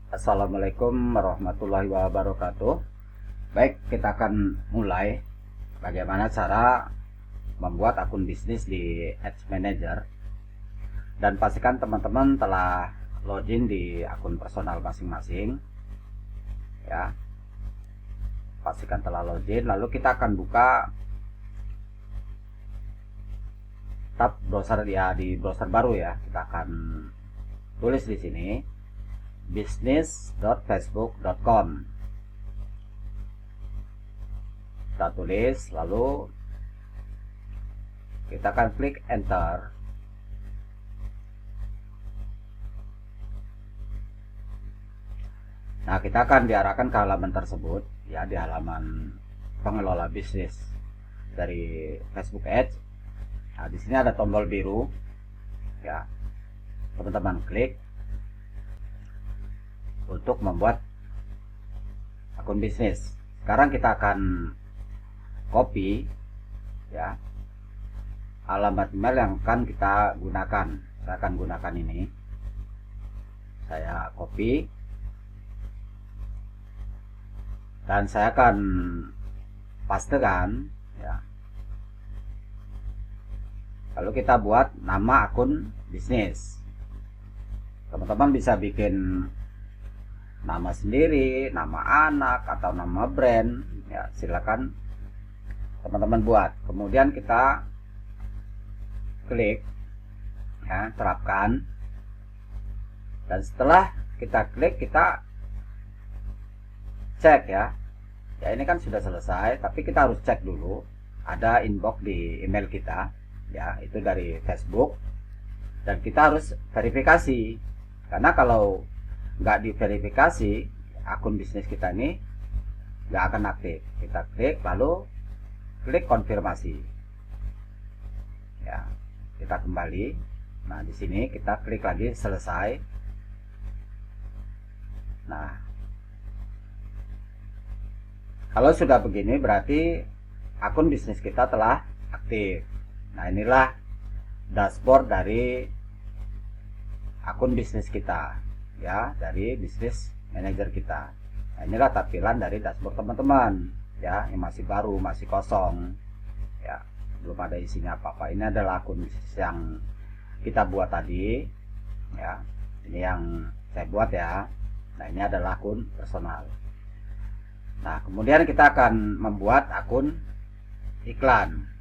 Assalamualaikum warahmatullahi wabarakatuh. Baik, kita akan mulai bagaimana cara membuat akun bisnis di Ads Manager. Dan pastikan teman-teman telah login di akun personal masing-masing. Ya, pastikan telah login. Lalu kita akan buka tab browser ya, di browser baru ya. Kita akan tulis di sini business.facebook.com. Kita tulis, lalu kita akan klik enter. Nah, kita akan diarahkan ke halaman tersebut ya, di halaman pengelola bisnis dari Facebook Ads. Nah, di sini ada tombol biru ya, teman-teman klik untuk membuat akun bisnis. Sekarang kita akan copy ya alamat email yang akan kita gunakan. Saya akan gunakan ini. Saya copy dan saya akan pastekan ya. Lalu kita buat nama akun bisnis. Teman-teman bisa bikin nama sendiri, nama anak, atau nama brand ya, silakan teman-teman buat. Kemudian kita klik ya, terapkan. Dan setelah kita klik, kita cek ya. Ya, ini kan sudah selesai, tapi kita harus cek dulu ada inbox di email kita ya, itu dari Facebook. Dan kita harus verifikasi, karena kalau nggak diverifikasi, akun bisnis kita ini nggak akan aktif. Kita klik, lalu klik konfirmasi ya, kita kembali. Nah, di sini kita klik lagi selesai. Nah, kalau sudah begini berarti akun bisnis kita telah aktif. Nah, inilah dashboard dari akun bisnis kita ya, dari bisnis manager kita. Nah, inilah tampilan dari dashboard teman-teman ya, yang masih baru, masih kosong ya, belum ada isinya apa-apa. Ini adalah akun bisnis yang kita buat tadi ya, ini yang saya buat ya. Nah, ini adalah akun personal. Nah, kemudian kita akan membuat akun iklan.